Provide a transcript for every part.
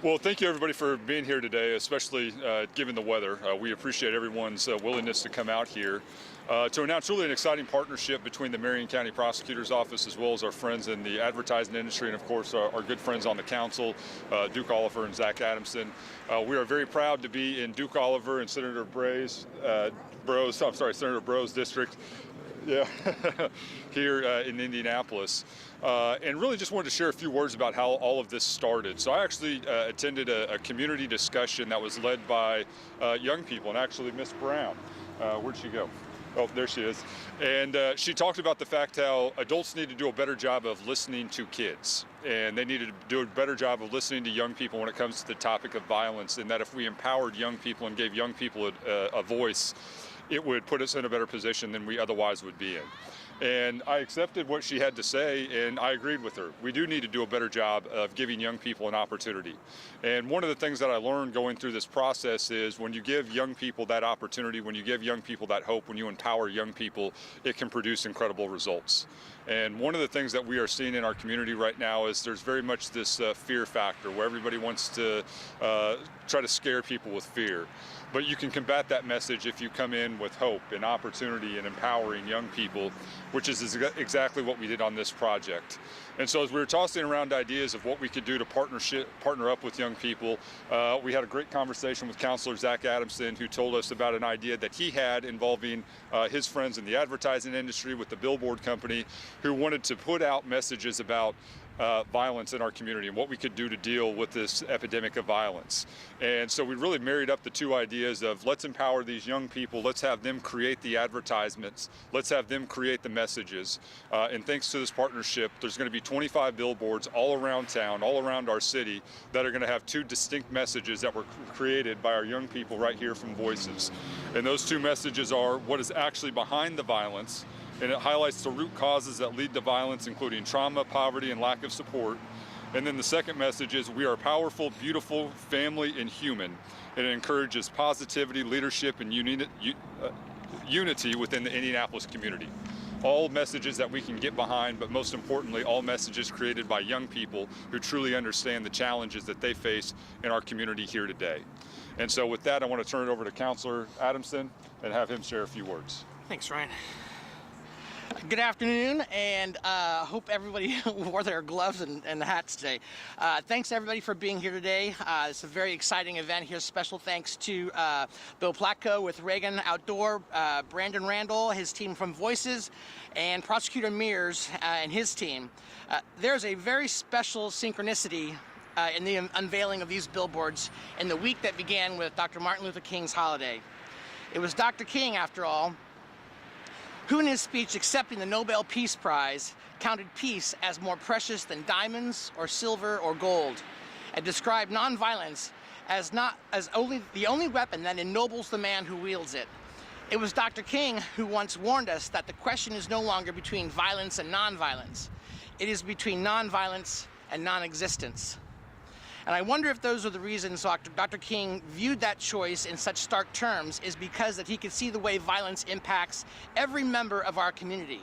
Well, thank you everybody for being here today, especially given the weather. We appreciate everyone's willingness to come out here to announce really an exciting partnership between the Marion County Prosecutor's Office as well as our friends in the advertising industry and of course our good friends on the council, Duke Oliver and Zach Adamson. We are very proud to be in Duke Oliver and Senator Senator Bro's district. Yeah, here in Indianapolis. And really just wanted to share a few words about how all of this started. So I actually attended a community discussion that was led by young people, and actually Miss Brown, where'd she go? Oh, there she is. And she talked about the fact how adults need to do a better job of listening to kids. And they needed to do a better job of listening to young people when it comes to the topic of violence, and that if we empowered young people and gave young people a voice, it would put us in a better position than we otherwise would be in. And I accepted what she had to say, and I agreed with her. We do need to do a better job of giving young people an opportunity. And one of the things that I learned going through this process is when you give young people that opportunity, when you give young people that hope, when you empower young people, it can produce incredible results. And one of the things that we are seeing in our community right now is there's very much this fear factor where everybody wants to try to scare people with fear. But you can combat that message if you come in with hope and opportunity and empowering young people, which is exactly what we did on this project. And so as we were tossing around ideas of what we could do to partner up with young people, we had a great conversation with Counselor Zach Adamson, who told us about an idea that he had involving his friends in the advertising industry with the billboard company, who wanted to put out messages about violence in our community and what we could do to deal with this epidemic of violence. And so we really married up the two ideas of let's empower these young people, let's have them create the advertisements, let's have them create the messages. And thanks to this partnership, there's going to be 25 billboards all around town, all around our city, that are going to have two distinct messages that were created by our young people right here from Voices. And those two messages are what is actually behind the violence, and it highlights the root causes that lead to violence, including trauma, poverty, and lack of support. And then the second message is we are powerful, beautiful, family, and human. And it encourages positivity, leadership, and unity within the Indianapolis community. All messages that we can get behind, but most importantly, all messages created by young people who truly understand the challenges that they face in our community here today. And so with that, I want to turn it over to Counselor Adamson and have him share a few words. Thanks, Ryan. Good afternoon, and hope everybody wore their gloves and hats today. Thanks everybody for being here today. It's a very exciting event here. Special thanks to Bill Platko with Reagan Outdoor, Brandon Randall, his team from Voices, and Prosecutor Mears and his team. There's a very special synchronicity in the unveiling of these billboards in the week that began with Dr. Martin Luther King's holiday. It was Dr. King, after all, who in his speech accepting the Nobel Peace Prize counted peace as more precious than diamonds or silver or gold, and described nonviolence as the only weapon that ennobles the man who wields it. It was Dr. King who once warned us that the question is no longer between violence and nonviolence. It is between nonviolence and non-existence. And I wonder if those are the reasons Dr. King viewed that choice in such stark terms, is because that he could see the way violence impacts every member of our community,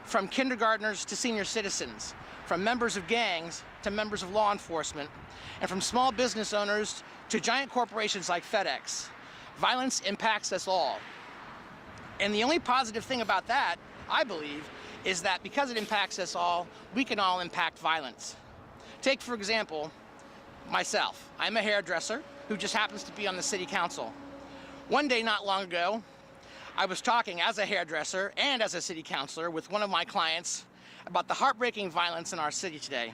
from kindergartners to senior citizens, from members of gangs to members of law enforcement, and from small business owners to giant corporations like FedEx. Violence impacts us all. And the only positive thing about that, I believe, is that because it impacts us all, we can all impact violence. Take, for example, myself. I'm a hairdresser who just happens to be on the city council. One day not long ago, I was talking as a hairdresser and as a city councilor with one of my clients about the heartbreaking violence in our city today.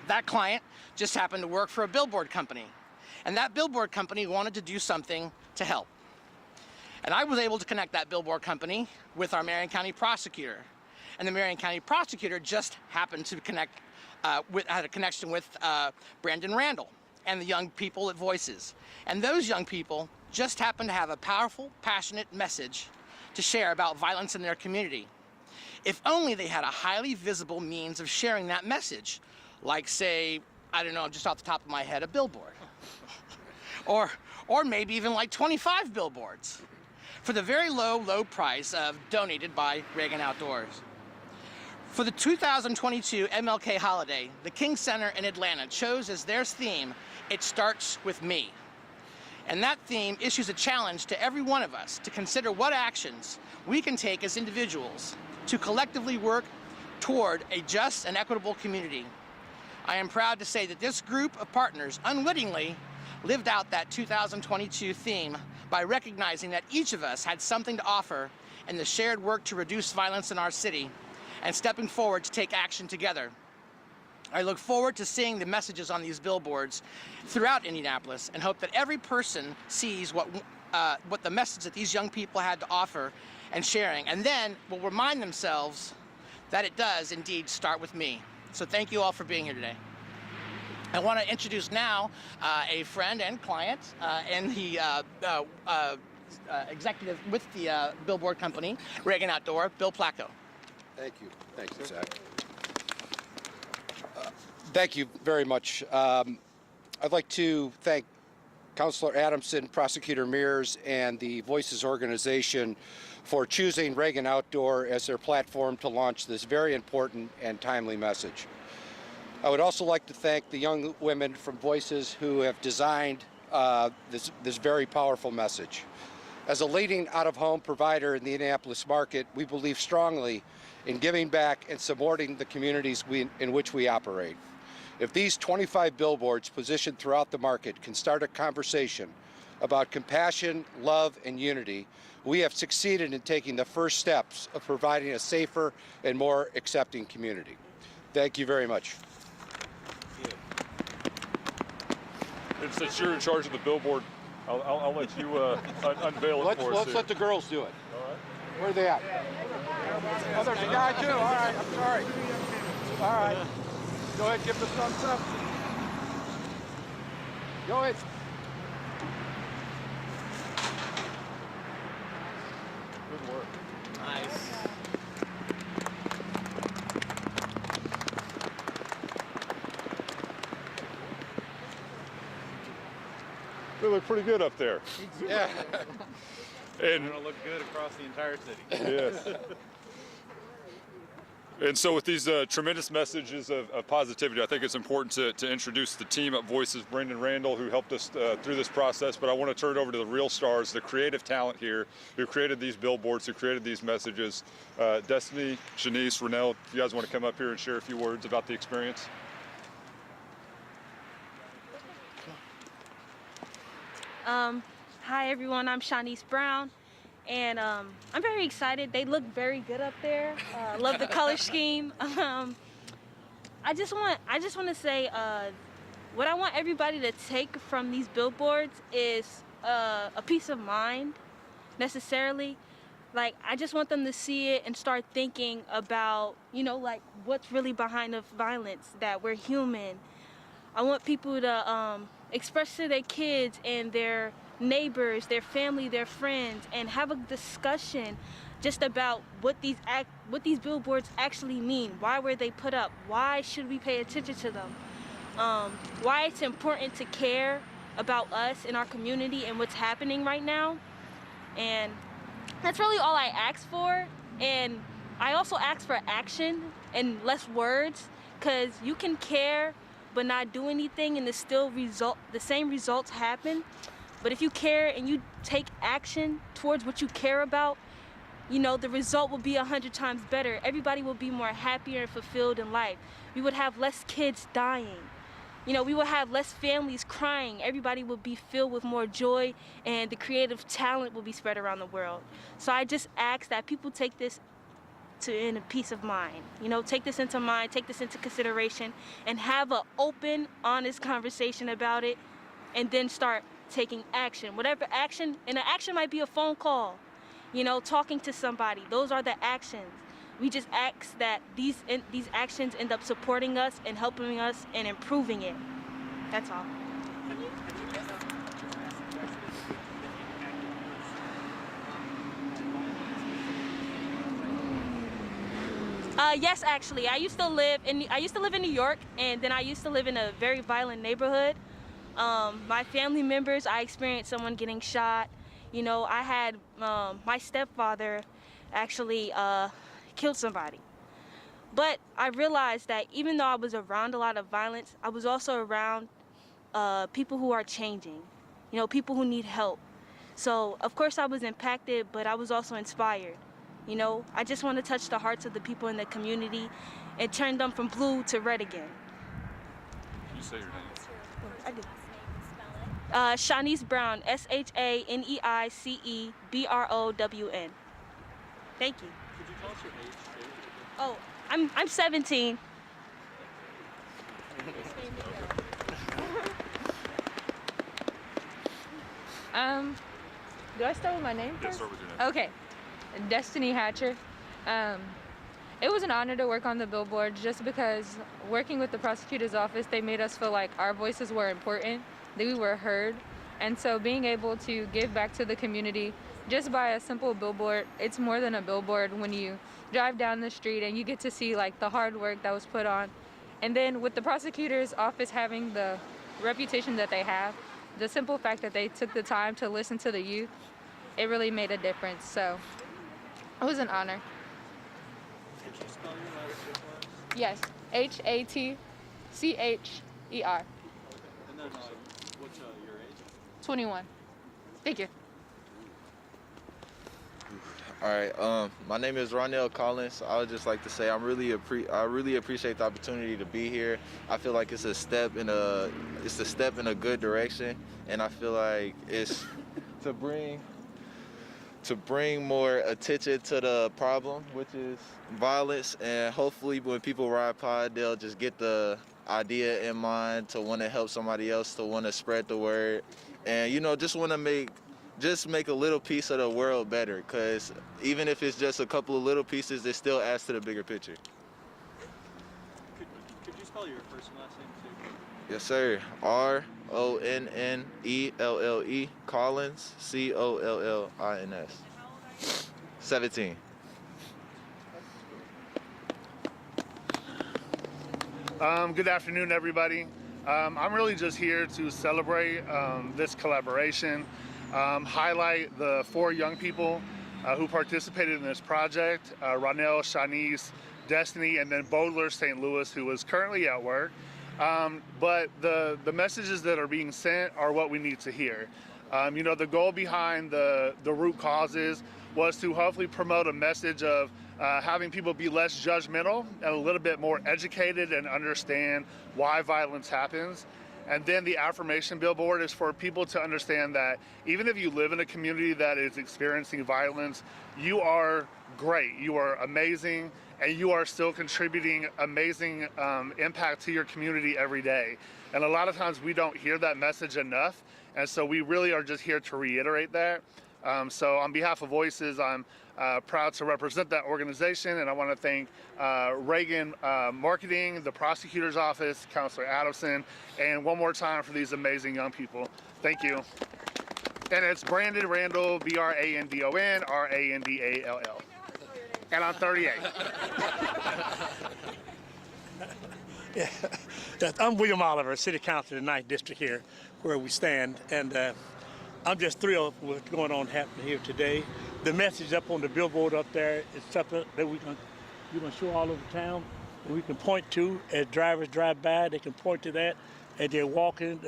That client just happened to work for a billboard company, and that billboard company wanted to do something to help. And I was able to connect that billboard company with our Marion County prosecutor. And the Marion County prosecutor just happened to had a connection with Brandon Randall and the young people at Voices. And those young people just happened to have a powerful, passionate message to share about violence in their community. If only they had a highly visible means of sharing that message, like, say, I don't know, just off the top of my head, a billboard. or maybe even like 25 billboards for the very low price of donated by Reagan Outdoors. For the 2022 MLK holiday, the King Center in Atlanta chose as their theme, "It Starts With Me." And that theme issues a challenge to every one of us to consider what actions we can take as individuals to collectively work toward a just and equitable community. I am proud to say that this group of partners unwittingly lived out that 2022 theme by recognizing that each of us had something to offer in the shared work to reduce violence in our city and stepping forward to take action together. I look forward to seeing the messages on these billboards throughout Indianapolis and hope that every person sees what the message that these young people had to offer and sharing, and then will remind themselves that it does indeed start with me. So thank you all for being here today. I want to introduce now a friend and client and the executive with the billboard company, Reagan Outdoor, Bill Placco. Thank you. Thank you, Zach. Thank you very much. I'd like to thank Councilor Adamson, Prosecutor Mears, and the Voices organization for choosing Reagan Outdoor as their platform to launch this very important and timely message. I would also like to thank the young women from Voices who have designed this very powerful message. As a leading out-of-home provider in the Indianapolis market, we believe strongly in giving back and supporting the communities in which we operate. If these 25 billboards positioned throughout the market can start a conversation about compassion, love, and unity, we have succeeded in taking the first steps of providing a safer and more accepting community. Thank you very much. And since you're in charge of the billboard, I'll let you unveil it for us. Let's let the girls do it. All right. Where are they at? Oh, there's a guy too. All right, I'm sorry. All right. Go ahead, give the thumbs up. Go ahead. Good work. Nice. They look pretty good up there. Yeah. And It'll look good across the entire city. yes. And so with these tremendous messages of positivity, I think it's important to introduce the team at Voices, Brendan Randall, who helped us through this process. But I want to turn it over to the real stars, the creative talent here, who created these billboards, who created these messages. Destiny, Shanice, Renell, if you guys want to come up here and share a few words about the experience. Hi everyone, I'm Shanice Brown, and I'm very excited. They look very good up there. Love the color scheme. I just want to say what I want everybody to take from these billboards is a peace of mind, necessarily. Like, I just want them to see it and start thinking about, like, what's really behind the violence, that we're human. I want people to express to their kids and their neighbors, their family, their friends, and have a discussion just about what these billboards actually mean. Why were they put up? Why should we pay attention to them? Why it's important to care about us and our community and what's happening right now. And that's really all I ask for. And I also ask for action and less words, because you can care but not do anything and the same results happen. But if you care and you take action towards what you care about, the result will be 100 times better. Everybody will be more happier and fulfilled in life. We would have less kids dying. We will have less families crying. Everybody will be filled with more joy, and the creative talent will be spread around the world. So I just ask that people take this in a peace of mind. Take this into mind, take this into consideration, and have an open, honest conversation about it, and then start taking action. Whatever action, and an action might be a phone call, talking to somebody. Those are the actions. We just ask that these actions end up supporting us and helping us and improving it. That's all. Yes, actually, I used to live in New York, and then I used to live in a very violent neighborhood. My family members, I experienced someone getting shot. I had my stepfather actually killed somebody. But I realized that even though I was around a lot of violence, I was also around people who are changing, you know, people who need help. So of course I was impacted, but I was also inspired. You know, I just want to touch the hearts of the people in the community and turn them from blue to red again. Can you say your name? I do. Shanice Brown, SHANEICEBROWN. Thank you. Could you tell us your age too? Oh, I'm 17. Do I start with my name Yeah, first? start with your name. Okay, Destiny Hatcher. It was an honor to work on the billboards just because working with the prosecutor's office, they made us feel like our voices were important, that we were heard. And so being able to give back to the community just by a simple billboard, it's more than a billboard when you drive down the street and you get to see like the hard work that was put on. And then with the prosecutor's office having the reputation that they have, the simple fact that they took the time to listen to the youth, it really made a difference. So it was an honor. Could you spell your last name for us? Yes, HATCHER, And then what's your age? 21. Thank you. All right. My name is Ronell Collins. I would just like to say I really appreciate the opportunity to be here. I feel like it's a step in a good direction, and I feel like it's to bring more attention to the problem, which is violence, and hopefully when people ride pod, they'll just get the idea in mind to want to help somebody else, to want to spread the word, and just want to make a little piece of the world better, because even if it's just a couple of little pieces, it still adds to the bigger picture. Could you spell your first and last name too? Yes, sir. RONNELLE, Collins, COLLINS. 17. Good afternoon, everybody. I'm really just here to celebrate this collaboration, highlight the 4 young people who participated in this project, Ronell, Shanice, Destiny, and then Bodler St. Louis, who is currently at work. But the messages that are being sent are what we need to hear. The goal behind the root causes was to hopefully promote a message of having people be less judgmental and a little bit more educated and understand why violence happens. And then the affirmation billboard is for people to understand that even if you live in a community that is experiencing violence, you are great, you are amazing, and you are still contributing amazing impact to your community every day. And a lot of times we don't hear that message enough, and so we really are just here to reiterate that. So on behalf of Voices, I'm proud to represent that organization, and I want to thank Reagan Marketing, the prosecutor's office, Counselor Adamson, and one more time for these amazing young people. Thank you. And it's Brandon Randall, BRANDON, RANDALL. And I'm 38. Yeah, I'm William Oliver, City Councilor in the 9th District here, where we stand, and I'm just thrilled with what's going on happening here today. The message up on the billboard up there is something that we're going to show all over town, that we can point to as drivers drive by. They can point to that as they're walking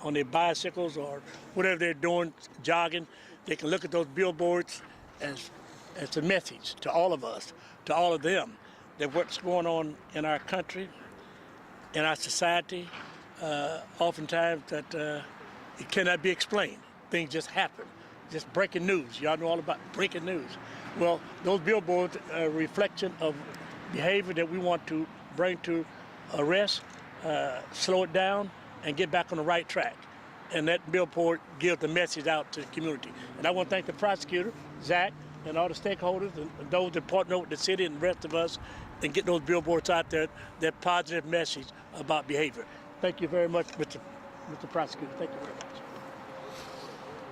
on their bicycles or whatever they're doing, jogging. They can look at those billboards as a message to all of us, to all of them, that what's going on in our country, in our society, oftentimes that it cannot be explained. Things just happen. Just breaking news. Y'all know all about breaking news. Well, those billboards are a reflection of behavior that we want to bring to arrest, slow it down, and get back on the right track. And that billboard gives the message out to the community. And I want to thank the prosecutor, Zach, and all the stakeholders, and those that partner with the city and the rest of us, and get those billboards out there, that positive message about behavior. Thank you very much, Mr. Prosecutor. Thank you very much.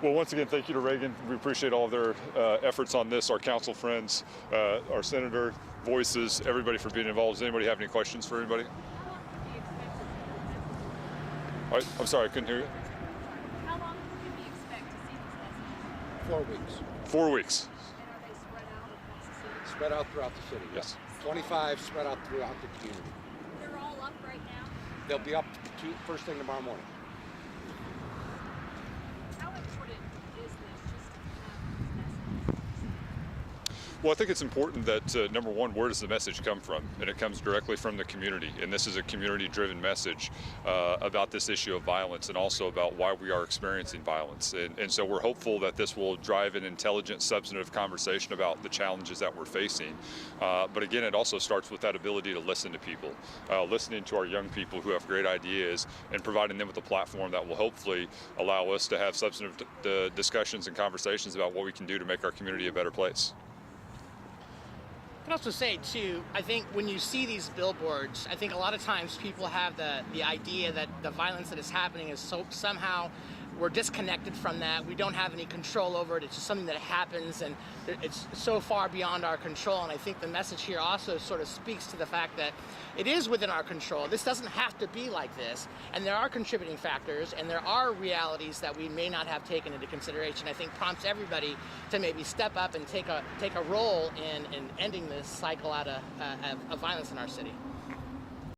Well, once again, thank you to Reagan. We appreciate all of their efforts on this, our council friends, our senator, Voices, everybody for being involved. Does anybody have any questions for anybody? I'm sorry, I couldn't hear you. How long can we expect to see these lessons? 4 weeks. 4 weeks. And are they spread out across the city? Spread out throughout the city. Yes. 25 spread out throughout the community. They're all up right now. They'll be up first thing tomorrow morning. How important is this just to have this message? Well, I think it's important that, number one, where does the message come from? And it comes directly from the community. And this is a community-driven message about this issue of violence and also about why we are experiencing violence. And so we're hopeful that this will drive an intelligent, substantive conversation about the challenges that we're facing. But again, it also starts with that ability to listen to people, listening to our young people who have great ideas and providing them with a platform that will hopefully allow us to have substantive discussions and conversations about what we can do to make our community a better place. I can also say too, I think when you see these billboards, I think a lot of times people have the idea that the violence that is happening is somehow we're disconnected from that. We don't have any control over it. It's just something that happens and it's so far beyond our control. And I think the message here also sort of speaks to the fact that it is within our control. This doesn't have to be like this. And there are contributing factors and there are realities that we may not have taken into consideration. I think prompts everybody to maybe step up and take a role in ending this cycle out of violence in our city.